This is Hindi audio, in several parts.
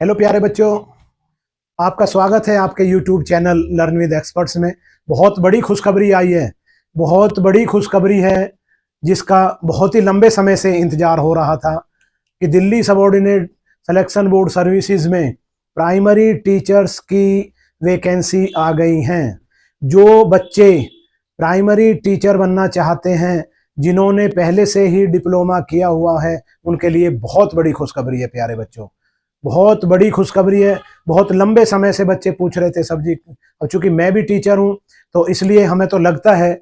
हेलो प्यारे बच्चों, आपका स्वागत है आपके YouTube channel learn with experts में। बहुत बड़ी खुशखबरी आई है, बहुत बड़ी खुशखबरी है जिसका बहुत ही लंबे समय से इंतजार हो रहा था कि Delhi subordinate selection board services में प्राइमरी टीचर्स की वैकेंसी आ गई हैं। जो बच्चे प्राइमरी टीचर बनना चाहते हैं, जिन्होंने पहले से ही डिप्लोमा किया हुआ है, उनके लिए बहुत बड़ी खुशखबरी है प्यारे बच्चों, बहुत बड़ी खुशखबरी है। बहुत लंबे समय से बच्चे पूछ रहे थे सब्जी, और चूंकि मैं भी टीचर हूं तो इसलिए हमें तो लगता है,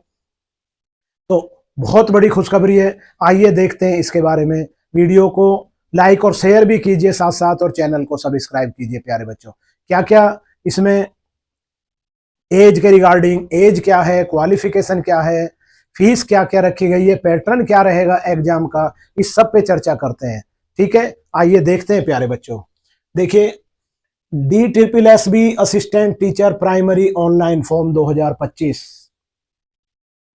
तो बहुत बड़ी खुशखबरी है। आइए देखते हैं इसके बारे में। वीडियो को लाइक और शेयर भी कीजिए साथ साथ, और चैनल को सब्सक्राइब कीजिए प्यारे बच्चों। क्या क्या इसमें एज के रिगार्डिंग, एज क्या है, क्वालिफिकेशन क्या है, फीस क्या क्या रखी गई है, पैटर्न क्या रहेगा एग्जाम का, इस सब पे चर्चा करते हैं। ठीक है, आइए देखते हैं प्यारे बच्चों। देखिए, DSSB assistant teacher primary online form 2025।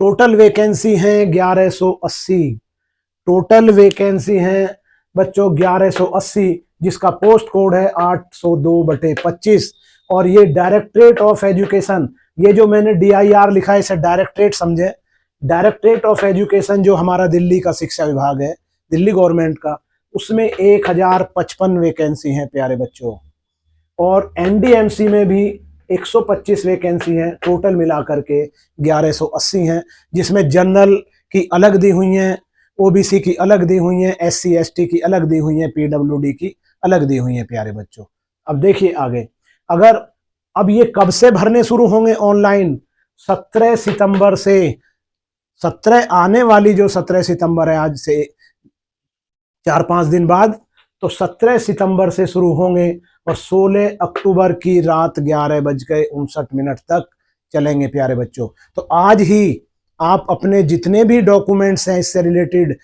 Total vacancy है 1180। टोटल वैकेंसी है बच्चों 1180, जिसका पोस्ट कोड है 802/25। और ये डायरेक्टरेट ऑफ एजुकेशन, ये जो मैंने DIR लिखा है इसे डायरेक्टरेट समझे। डायरेक्टरेट ऑफ एजुकेशन जो हमारा दिल्ली का शिक्षा विभाग है, दिल्ली गवर्नमेंट का, उसमें 1055 वैकेंसी है प्यारे बच्चों। और NDMC में भी 125 वैकेंसी हैं, टोटल मिलाकर के 1180 हैं, जिसमें जनरल की अलग दी हुई हैं, OBC की अलग दी हुई हैं, SC ST की अलग दी हुई हैं, PWD की अलग दी हुई हैं प्यारे बच्चों। अब देखिए आगे, अगर अब ये कब से भरने शुरू होंगे ऑनलाइन? 17 सितंबर से। 17 आने वाली जो 17 सितंबर है, आज से 4-5 दिन बाद, तो 17 सितंबर से शुरू होंगे और 16 अक्टूबर की रात 11:59 तक चलेंगे प्यारे बच्चों। तो आज ही आप अपने जितने भी डॉक्यूमेंट्स हैं इससे रिलेटेड,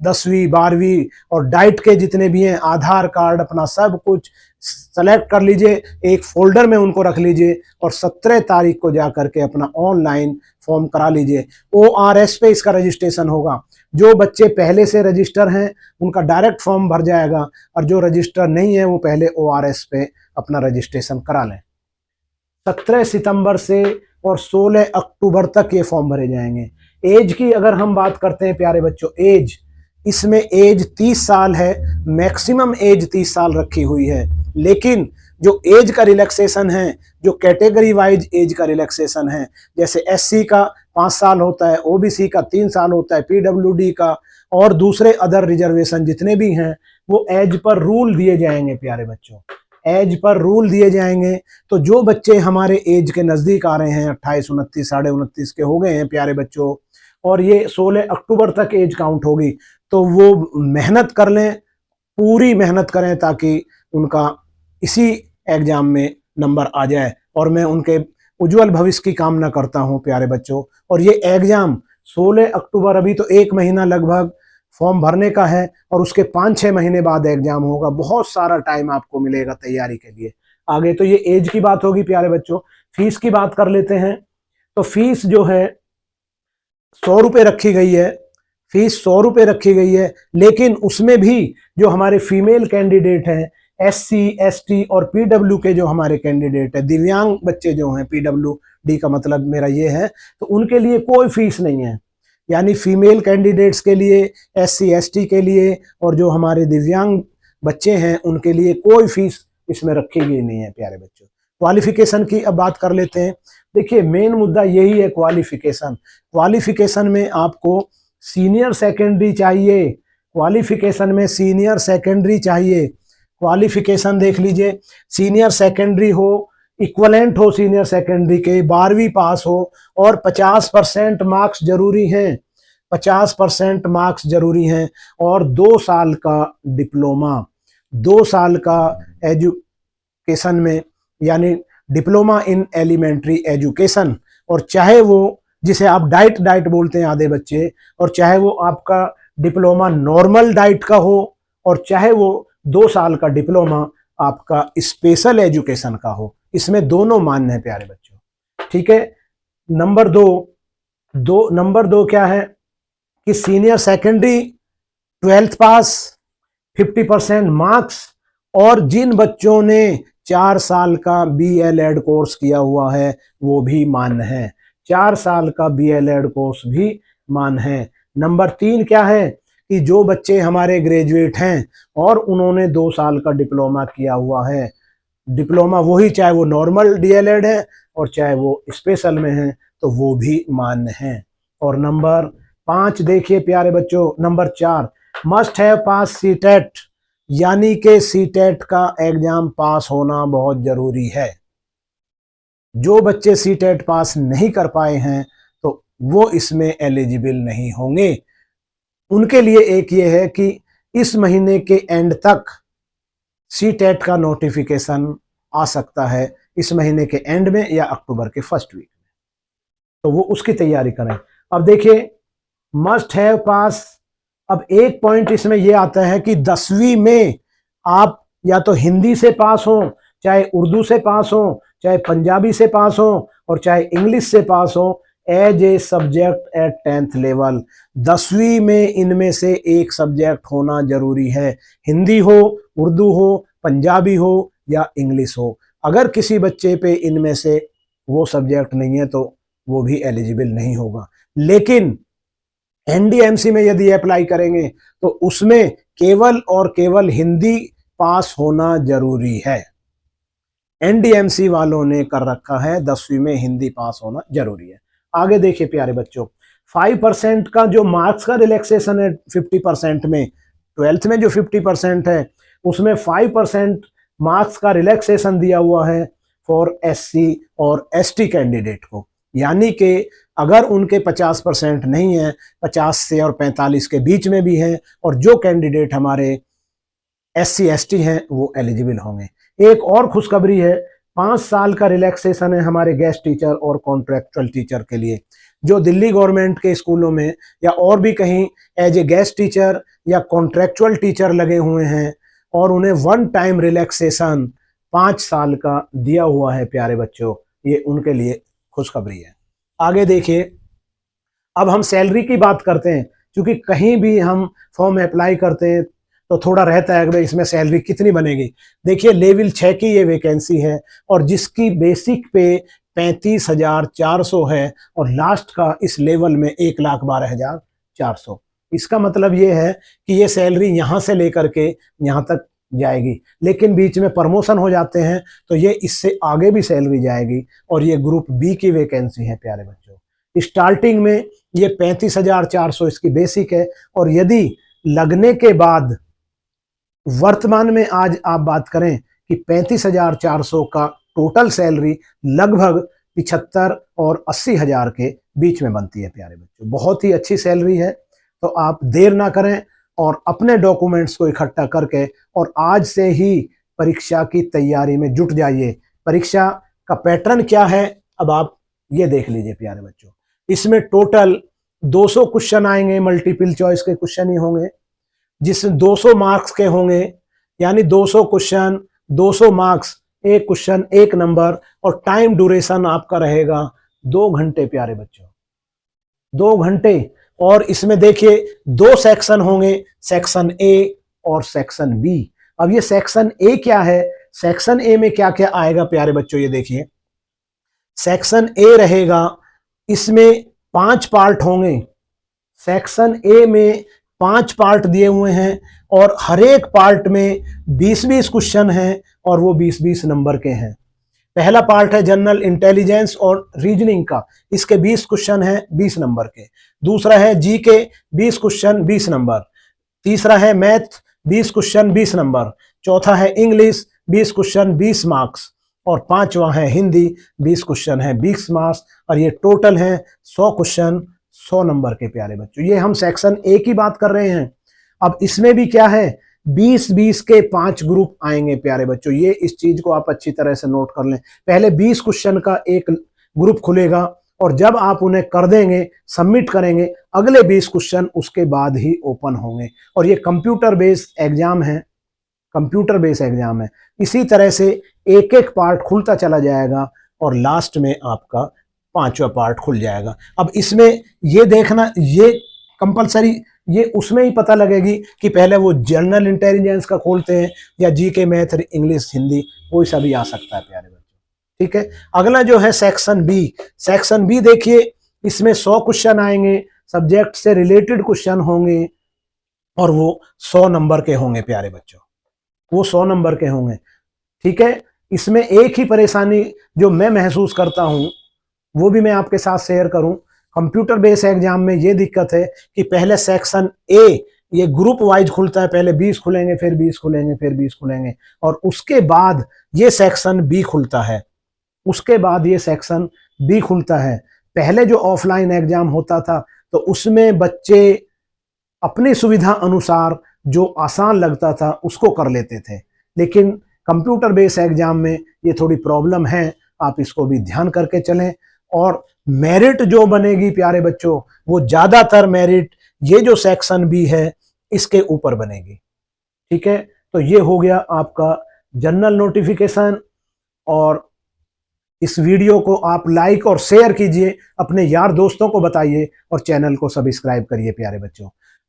10वीं 12वीं और डाइट के जितने भी हैं, आधार कार्ड, अपना सब कुछ सेलेक्ट कर लीजिए, एक फोल्डर में उनको रख लीजिए, और 17 तारीख को जा करके अपना ऑनलाइन फॉर्म करा लीजिए। ORS पे इसका रजिस्ट्रेशन होगा। जो बच्चे पहले से रजिस्टर हैं उनका डायरेक्ट फॉर्म भर जाएगा, और जो रजिस्टर नहीं है वो पहले ORS पे अपना रजिस्ट्रेशन करा लें। 17 सितंबर से और 16 अक्टूबर तक ये फॉर्म भरे जाएंगे। एज की अगर हम बात करते हैं प्यारे बच्चों, एज, इसमें एज 30 साल है, मैक्सिमम एज 30 साल रखी हुई है। लेकिन जो एज का रिलैक्सेशन है, जो कैटेगरी वाइज एज का रिलैक्सेशन है, जैसे SC का 5 साल होता है, OBC का 3 साल होता है, PWD का और दूसरे अदर रिजर्वेशन जितने भी हैं, वो एज पर रूल दिए जाएंगे प्यारे बच्चों, एज पर रूल दिए जाएंगे। तो जो बच्चे हमारे एज के नज़दीक आ रहे हैं, 28, 29, 29.5 के हो गए हैं प्यारे बच्चों, और ये 16 अक्टूबर तक एज काउंट होगी, तो वो मेहनत कर लें, पूरी मेहनत करें, ताकि उनका इसी एग्जाम में नंबर आ जाए। और मैं उनके उज्जवल भविष्य की कामना करता हूं प्यारे बच्चों। और ये एग्जाम 16 अक्टूबर, अभी तो 1 महीना लगभग फॉर्म भरने का है, और उसके 5-6 महीने बाद एग्जाम होगा। बहुत सारा टाइम आपको मिलेगा तैयारी के लिए आगे। तो ये एज की बात होगी प्यारे बच्चों। फीस की बात कर लेते हैं। तो फीस जो है 100 रुपये रखी गई है, फीस 100 रुपये रखी गई है। लेकिन उसमें भी जो हमारे फीमेल कैंडिडेट हैं, SC ST और PW के जो हमारे कैंडिडेट है, दिव्यांग बच्चे जो हैं, PWD का मतलब मेरा ये है, तो उनके लिए कोई फीस नहीं है। यानी फीमेल कैंडिडेट्स के लिए, SC ST के लिए और जो हमारे दिव्यांग बच्चे हैं उनके लिए कोई फीस इसमें रखी गई नहीं है प्यारे बच्चों। क्वालिफिकेशन की अब बात कर लेते हैं। देखिए, मेन मुद्दा यही है, क्वालिफिकेशन। क्वालिफिकेशन में आपको सीनियर सेकेंडरी चाहिए, क्वालिफिकेशन में सीनियर सेकेंडरी चाहिए। क्वालिफिकेशन देख लीजिए, सीनियर सेकेंडरी हो, इक्वलेंट हो सीनियर सेकेंडरी के, 12वीं पास हो, और 50% मार्क्स जरूरी हैं, 50% मार्क्स जरूरी हैं, और 2 साल का डिप्लोमा, 2 साल का एजुकेशन में, यानी डिप्लोमा इन एलिमेंट्री एजुकेशन। और चाहे वो, जिसे आप डाइट बोलते हैं आधे बच्चे, और चाहे वो आपका डिप्लोमा नॉर्मल डाइट का हो, और चाहे वो 2 साल का डिप्लोमा आपका स्पेशल एजुकेशन का हो, इसमें दोनों मान्य है प्यारे बच्चों। ठीक है। नंबर दो क्या है कि सीनियर सेकेंडरी 12th पास, 50% मार्क्स, और जिन बच्चों ने 4 साल का BLED कोर्स किया हुआ है वो भी मान्य है। 4 साल का BLED कोर्स भी मान्य है। नंबर 3 क्या है कि जो बच्चे हमारे ग्रेजुएट हैं और उन्होंने 2 साल का डिप्लोमा किया हुआ है, डिप्लोमा वही चाहे वो नॉर्मल DLED है और चाहे वो स्पेशल में है, तो वो भी मान्य है। और नंबर 5 देखिए प्यारे बच्चों, number 4 must have pass CTET, यानी कि सीटेट का एग्जाम पास होना बहुत जरूरी है। जो बच्चे सीटेट पास नहीं कर पाए हैं तो वो इसमें एलिजिबल नहीं होंगे। उनके लिए एक ये है कि इस महीने के एंड तक सीटेट का नोटिफिकेशन आ सकता है, इस महीने के एंड में या अक्टूबर के फर्स्ट वीक में, तो वो उसकी तैयारी करें। अब देखिए मस्ट हैव पास, अब एक पॉइंट इसमें यह आता है कि 10वीं में आप या तो हिंदी से पास हो, चाहे उर्दू से पास हो, चाहे पंजाबी से पास हो और चाहे इंग्लिश से पास हो, as a subject at 10th level. 10वीं में इनमें से एक सब्जेक्ट होना जरूरी है, हिंदी हो, उर्दू हो, पंजाबी हो या इंग्लिश हो। अगर किसी बच्चे पे इनमें से वो सब्जेक्ट नहीं है तो वो भी एलिजिबल नहीं होगा। लेकिन NDMC में यदि अप्लाई करेंगे तो उसमें केवल और केवल हिंदी पास होना जरूरी है। NDMC वालों ने कर रखा है 10वीं में हिंदी पास होना जरूरी है। आगे देखिए प्यारे बच्चों, 5% का जो मार्क्स का रिलैक्सेशन है 50% में, 12th में जो 50% है उसमें 5% मार्क्स का रिलैक्सेशन दिया हुआ है फॉर SC और ST कैंडिडेट को। यानी कि अगर उनके 50% नहीं है, 50 से और 45 के बीच में भी हैं, और जो कैंडिडेट हमारे SC ST हैं वो एलिजिबल होंगे। एक और खुशखबरी है, 5 साल का रिलैक्सेशन है हमारे गेस्ट टीचर और कॉन्ट्रैक्चुअल टीचर के लिए। जो दिल्ली गवर्नमेंट के स्कूलों में या और भी कहीं एज ए गेस्ट टीचर या कॉन्ट्रैक्चुअल टीचर लगे हुए हैं और उन्हें 1 टाइम रिलैक्सेशन 5 साल का दिया हुआ है प्यारे बच्चों, ये उनके लिए खुशखबरी है। आगे देखिए, अब हम सैलरी की बात करते हैं, क्योंकि कहीं भी हम फॉर्म अप्लाई करते हैं तो थोड़ा रहता है कि भाई इसमें सैलरी कितनी बनेगी। देखिए लेवल 6 की ये वैकेंसी है और जिसकी बेसिक पे 35,400 है और लास्ट का इस लेवल में 1,12,400। इसका मतलब ये है कि ये सैलरी यहाँ से लेकर के यहाँ तक जाएगी, लेकिन बीच में प्रमोशन हो जाते हैं तो ये इससे आगे भी सैलरी जाएगी। और ये ग्रुप B की वैकेंसी है प्यारे बच्चों। स्टार्टिंग में ये 35,400 इसकी बेसिक है, और यदि लगने के बाद वर्तमान में आज आप बात करें कि 35,400 का टोटल सैलरी लगभग 75 और 80,000 के बीच में बनती है प्यारे बच्चों। बहुत ही अच्छी सैलरी है, तो आप देर ना करें और अपने डॉक्यूमेंट्स को इकट्ठा करके और आज से ही परीक्षा की तैयारी में जुट जाइए। परीक्षा का पैटर्न क्या है अब आप ये देख लीजिए प्यारे बच्चों। इसमें टोटल 200 क्वेश्चन आएंगे, मल्टीपल चॉइस के क्वेश्चन ही होंगे, जिसमें 200 मार्क्स के होंगे, यानी 200 क्वेश्चन 200 मार्क्स, एक क्वेश्चन 1 नंबर, और टाइम ड्यूरेशन आपका रहेगा 2 घंटे प्यारे बच्चों, 2 घंटे। और इसमें देखिए 2 सेक्शन होंगे, सेक्शन A और सेक्शन B। अब ये सेक्शन A क्या है, सेक्शन A में क्या क्या आएगा प्यारे बच्चों, ये देखिए। सेक्शन A रहेगा, इसमें 5 पार्ट होंगे। सेक्शन A में 5 पार्ट दिए हुए हैं और हर एक पार्ट में 20-20 क्वेश्चन हैं और वो 20-20 नंबर के हैं। पहला पार्ट है जनरल इंटेलिजेंस और रीजनिंग का, इसके 20 क्वेश्चन हैं 20 नंबर के। दूसरा है जी के 20 क्वेश्चन 20 नंबर। तीसरा है मैथ 20 क्वेश्चन 20 नंबर। चौथा है इंग्लिश 20 क्वेश्चन 20 मार्क्स। और पांचवा है हिंदी 20 क्वेश्चन है 20 मार्क्स। और ये टोटल है 100 क्वेश्चन 100 नंबर के प्यारे बच्चों। ये हम सेक्शन A की बात कर रहे हैं। अब इसमें भी क्या है, 20-20 के 5 ग्रुप आएंगे प्यारे बच्चों। ये इस चीज को आप अच्छी तरह से नोट कर लें। पहले 20 क्वेश्चन का एक ग्रुप खुलेगा और जब आप उन्हें कर देंगे, सबमिट करेंगे, अगले 20 क्वेश्चन उसके बाद ही ओपन होंगे। और ये कंप्यूटर बेस्ड एग्जाम है, कंप्यूटर बेस्ड एग्जाम है। इसी तरह से एक एक पार्ट खुलता चला जाएगा और लास्ट में आपका 5वां पार्ट खुल जाएगा। अब इसमें ये देखना, ये कंपलसरी ये उसमें ही पता लगेगी कि पहले वो जनरल इंटेलिजेंस का खोलते हैं या जीके, मैथ, इंग्लिश, हिंदी, कोई सा भी आ सकता है प्यारे बच्चों। ठीक है, अगला जो है सेक्शन बी। सेक्शन बी देखिए, इसमें 100 क्वेश्चन आएंगे, सब्जेक्ट से रिलेटेड क्वेश्चन होंगे और वो 100 नंबर के होंगे प्यारे बच्चों, वो 100 नंबर के होंगे। ठीक है, इसमें एक ही परेशानी जो मैं महसूस करता हूं वो भी मैं आपके साथ शेयर करूं। कंप्यूटर बेस्ड एग्जाम में ये दिक्कत है कि पहले सेक्शन ए ये ग्रुप वाइज खुलता है, पहले 20 खुलेंगे, फिर 20 खुलेंगे, फिर 20 खुलेंगे, और उसके बाद ये सेक्शन बी खुलता है। उसके बाद ये सेक्शन बी खुलता है। पहले जो ऑफलाइन एग्जाम होता था तो उसमें बच्चे अपनी सुविधा अनुसार जो आसान लगता था उसको कर लेते थे, लेकिन कंप्यूटर बेस्ड एग्जाम में ये थोड़ी प्रॉब्लम है, आप इसको भी ध्यान करके चलें। और मेरिट जो बनेगी प्यारे बच्चों, वो ज्यादातर मेरिट ये जो सेक्शन बी है इसके ऊपर बनेगी। ठीक है, तो ये हो गया आपका जनरल नोटिफिकेशन। और इस वीडियो को आप लाइक और शेयर कीजिए, अपने यार दोस्तों को बताइए और चैनल को सब्सक्राइब करिए प्यारे बच्चों।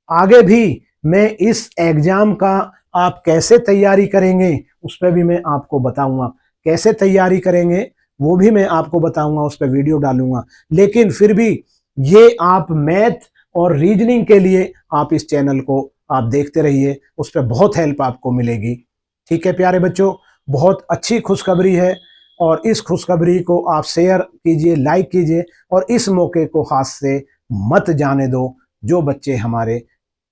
आगे भी मैं इस एग्जाम का आप कैसे तैयारी करेंगे उस पर भी मैं आपको बताऊंगा, कैसे तैयारी करेंगे वो भी मैं आपको बताऊंगा, उस पर वीडियो डालूंगा। लेकिन फिर भी ये आप मैथ और रीजनिंग के लिए आप इस चैनल को आप देखते रहिए, उस पर बहुत हेल्प आपको मिलेगी। ठीक है प्यारे बच्चों, बहुत अच्छी खुशखबरी है और इस खुशखबरी को आप शेयर कीजिए, लाइक कीजिए और इस मौके को हाथ से मत जाने दो। जो बच्चे हमारे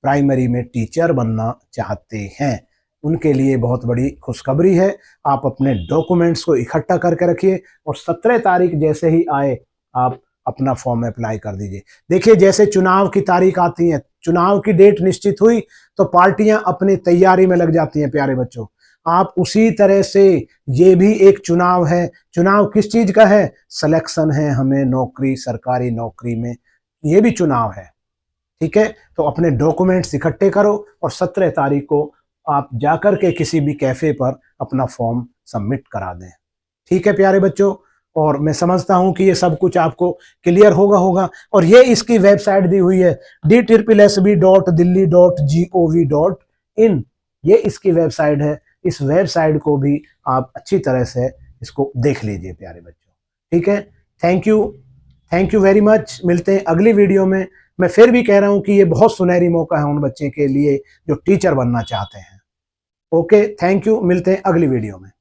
प्राइमरी में टीचर बनना चाहते हैं उनके लिए बहुत बड़ी खुशखबरी है। आप अपने डॉक्यूमेंट्स को इकट्ठा करके रखिए और 17 तारीख जैसे ही आए आप अपना फॉर्म अप्लाई कर दीजिए। देखिए, जैसे चुनाव की तारीख आती है, चुनाव की डेट निश्चित हुई तो पार्टियां अपनी तैयारी में लग जाती हैं प्यारे बच्चों। आप उसी तरह से ये भी एक चुनाव है। चुनाव किस चीज का है? सिलेक्शन है हमें नौकरी, सरकारी नौकरी में, ये भी चुनाव है। ठीक है, तो अपने डॉक्यूमेंट्स इकट्ठे करो और 17 तारीख को आप जाकर के किसी भी कैफे पर अपना फॉर्म सबमिट करा दें। ठीक है प्यारे बच्चों, और मैं समझता हूं कि ये सब कुछ आपको क्लियर होगा। और ये इसकी वेबसाइट दी हुई है DSSB.delhi.gov.in, ये इसकी वेबसाइट है। इस वेबसाइट को भी आप अच्छी तरह से इसको देख लीजिए प्यारे बच्चों। ठीक है, थैंक यू वेरी मच। मिलते हैं अगली वीडियो में। मैं फिर भी कह रहा हूं कि ये बहुत सुनहरी मौका है उन बच्चे के लिए जो टीचर बनना चाहते हैं। ओके, थैंक यू, मिलते हैं अगली वीडियो में।